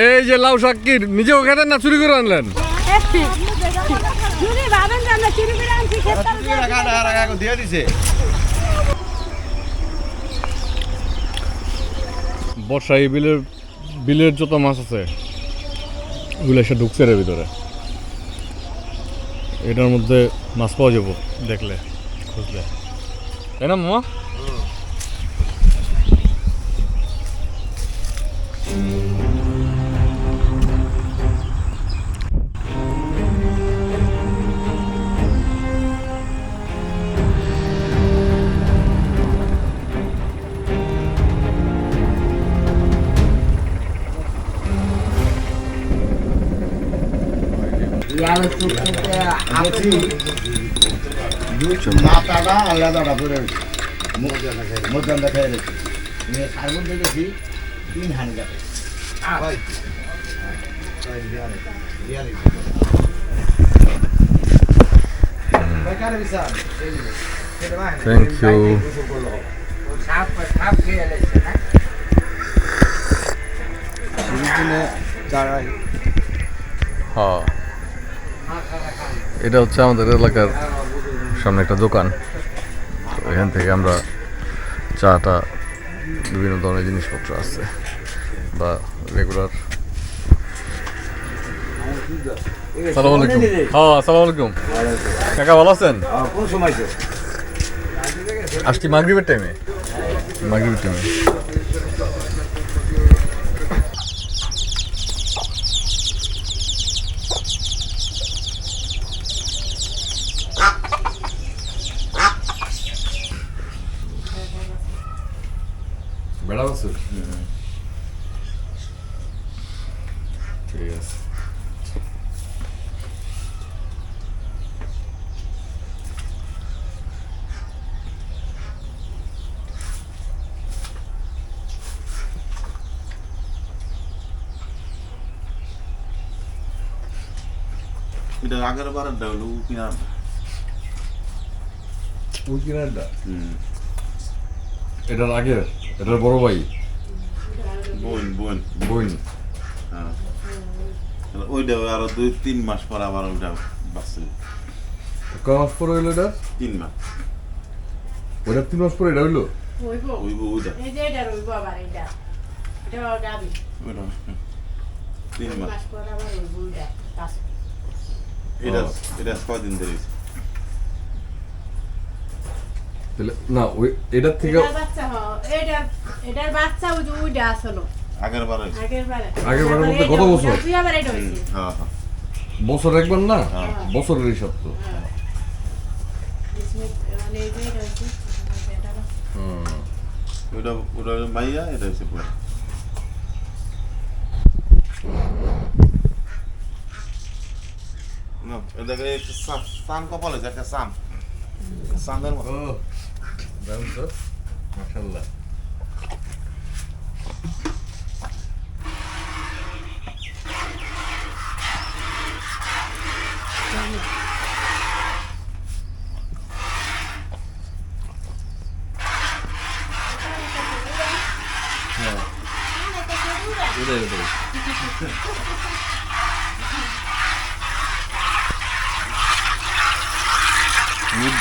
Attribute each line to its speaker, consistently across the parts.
Speaker 1: এই যে লাউ শাক কি নিজেও খেতেন না চুরি করে আনলেন? বর্ষায় এই বিলের যত মাছ আছে ওগুলো এসে ঢুকছে এর ভিতরে। এটার মধ্যে মাছ পাওয়া যাবো দেখলে খুঁজলে, তাই না মামা?
Speaker 2: মাথাটা আলাদাটা করে মধ্যে খেয়ে রেখেছি সারবন দেখেছি 3 হানি যাবে।
Speaker 1: Thank you. হ্যাঁ, এটা হচ্ছে আমাদের এলাকার সামনে একটা দোকান। তো এখান থেকে আমরা চাটা বিভিন্ন ধরনের জিনিসপত্র আছে বা রেগুলার। আসসালামু আলাইকুম। হ্যাঁ, আসসালামু আলাইকুম কাকা, ভালো আছেন?
Speaker 2: কোন সময়
Speaker 1: আসছি মাগরিবের টাইমে। বেড়া আছে, ঠিক আছে।
Speaker 3: এটা আগের বারেরটা হলো কিনারটা।
Speaker 1: এটার আগে এটার বড় ভাই
Speaker 3: বোন
Speaker 1: বোন।
Speaker 3: হ্যাঁ, ওইটা আরো 2-3 মাস পর আবার ওইটা বাঁচছিল।
Speaker 1: কয় মাস পরে হইলো এটা?
Speaker 3: 3 মাস।
Speaker 1: ওটা 3 মাস পরে এটা হইলো।
Speaker 3: ওইটা
Speaker 4: এই যে এটা রইব আবার এটা গাবি
Speaker 3: ওইটা 3 মাস।
Speaker 4: মাস পর আবার রইব এটা
Speaker 3: এটা কয়দিন ধরে হয়েছে?
Speaker 1: তাহলে না ওই এটার থেকে
Speaker 4: এটার বাচ্চা এটার বাচ্চা ওই যে ওইটা আসলো
Speaker 3: আগের বারে।
Speaker 4: আগের
Speaker 1: বারের মধ্যে কত বছর?
Speaker 4: তুই আবার এটা হইছে
Speaker 3: হ্যাঁ হ্যাঁ
Speaker 1: বছর একবার না,
Speaker 3: হ্যাঁ।
Speaker 1: বছরের হিসাব তো।
Speaker 4: মানে এই যে এটা হইছে এটা
Speaker 3: ওটা মাইয়া, এটা হচ্ছে পুরো। না এটাকে একটা সান কপাল হয়েছে, একটা সানের মতো।
Speaker 1: ও দারুণ তো, মাশাআল্লাহ।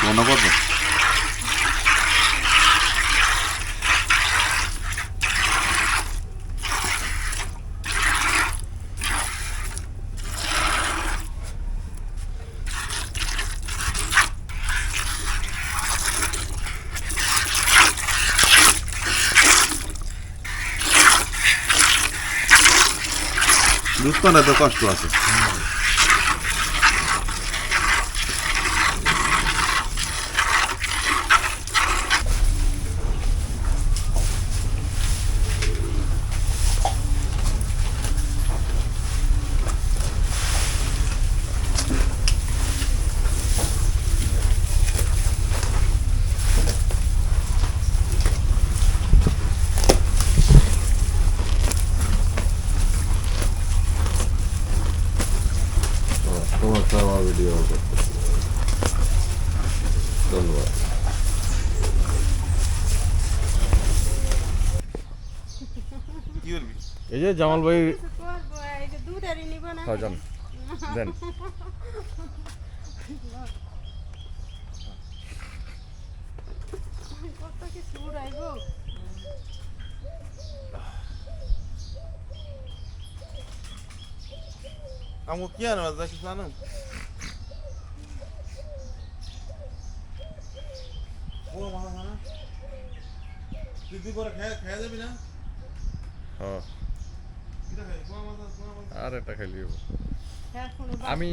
Speaker 3: ঘন কত? দুধ পানা তো কষ্ট আছে।
Speaker 1: তোমার খাওয়া ভিডিও করতেছি, ধন্যবাদ।
Speaker 3: কি হলো? করবি
Speaker 1: এই যে জামাল ভাই
Speaker 4: কিছু করবো, এই যে দুধেরই নিব না।
Speaker 1: যান দেন
Speaker 4: কত কিছু উড়াইবো।
Speaker 3: আমাকে কি আনো যা কিছু আনো ও মা তুই করে খেয়ে যাবি না
Speaker 1: হ্যাঁ
Speaker 3: কিটা খাই কোয়া মাছ
Speaker 1: আর একটা খাইলি হবো।
Speaker 4: হ্যাঁ, কোনো
Speaker 1: আমি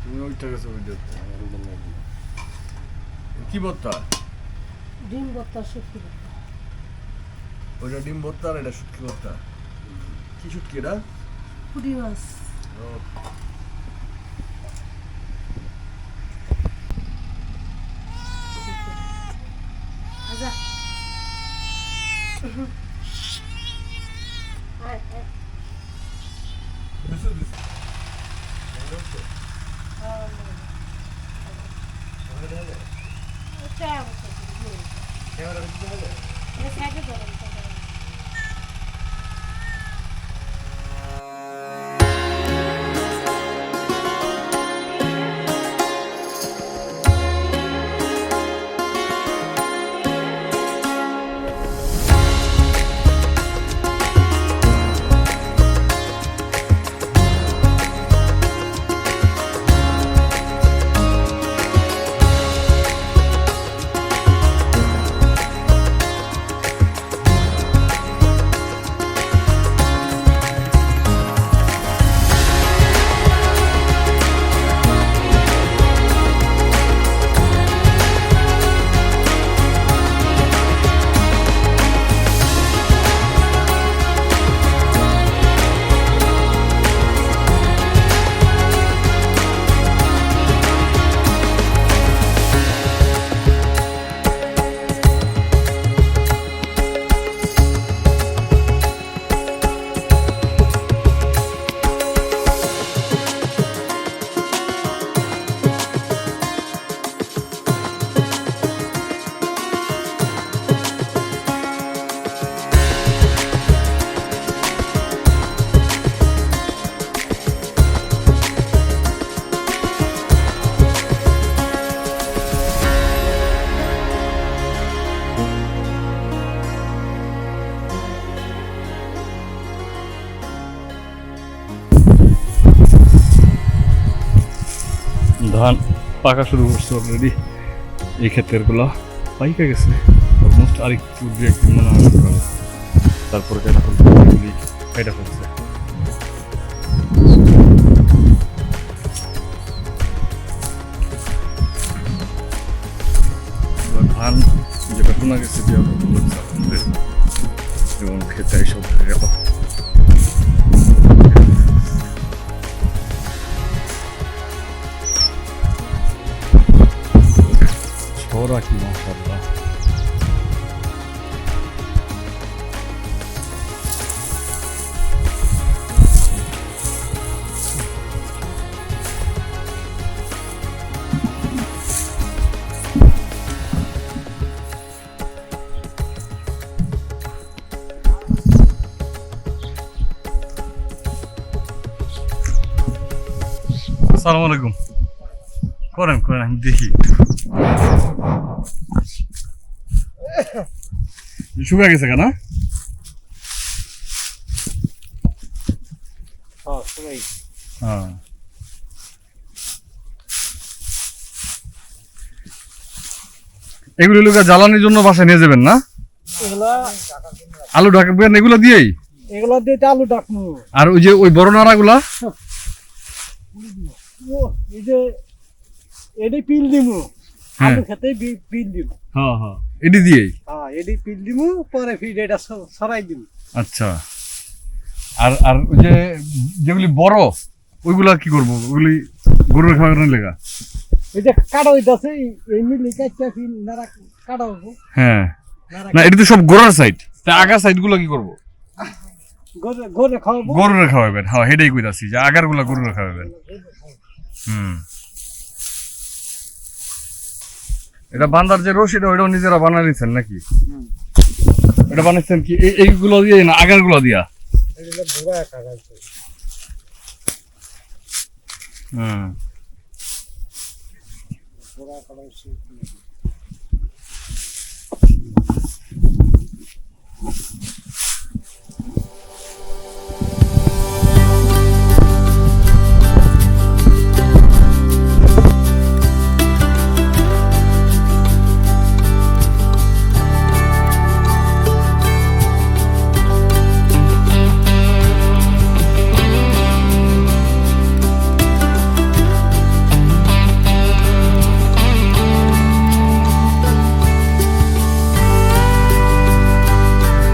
Speaker 1: তুমি ওইটা গেছো কি ভর্তা
Speaker 4: ডিম ভর্তা, শুটকি ভর্তা।
Speaker 1: ওইটা ডিম ভর্তা আর এটা শুটকি ভর্তা কি শুটকি এটা
Speaker 4: পুঁটি মাছ। আচ্ছা। আয়, আয়। ওটা অবশ্য এই সাইডে ধরেন, সাইডে ধরেন।
Speaker 1: ধান পাকা শুরু করছে অলরেডি এই ক্ষেতের গুলা পাইকা গেছে অলমোস্ট আর একটু দু একদিন মনে হয় শুকাবে তারপরে কেনা ফুলগুলি এটা ফেলছে ধান যেটা শোনা গেছে যে এবং খেতে সব হয়ে গেল ছড়া কি মাশাআল্লাহ আসসালামু আলাইকুম করেন করেন আমি দেখি শুকা গেছে কেন হ্যাঁ এগুলো লোক জ্বালানির জন্য বাসায় নিয়ে যাবেন না আলু ঢাকবেন এগুলো দিয়েই
Speaker 5: এগুলো দিয়ে আলু ডাকবো
Speaker 1: আর ওই যে ওই বড় নাড়াগুলা
Speaker 5: এই যে এডি পিল দিমু
Speaker 1: হ্যাঁ
Speaker 5: আলু খেতে পিল দিমু
Speaker 1: হ্যাঁ হ্যাঁ এটি দিয়েই
Speaker 5: হ্যাঁ এডি পিল দিমু পরে ফির এটা সরাই দিমু
Speaker 1: আচ্ছা আর আর ওই যে যেগুলি বড় ওইগুলা কি করবো ওইগুলি গরুর খাওয়ানোর লেগা
Speaker 5: এই যে কাটা হইতাছে এই মিলি কাচ্চা ফিল নারা কাটা হবো
Speaker 1: হ্যাঁ না এটা তো সব গোড়ার সাইড তা আগার সাইড গুলো কি করবো
Speaker 5: ঘরে খাওয়াবো
Speaker 1: গরুরে খাওয়াবেন হ্যাঁ হেডেই কইতাছি যে আগার গুলা গরুরে খাওয়াবেন এটা বান্দার যে রশি ওইটাও নিজেরা বানাই নিচ্ছেন নাকি এটা বানাইছেন কি এইগুলো দিয়ে না আগার গুলো দিয়া
Speaker 5: ভোগা কাটাইছে ভোগা কাটাইছে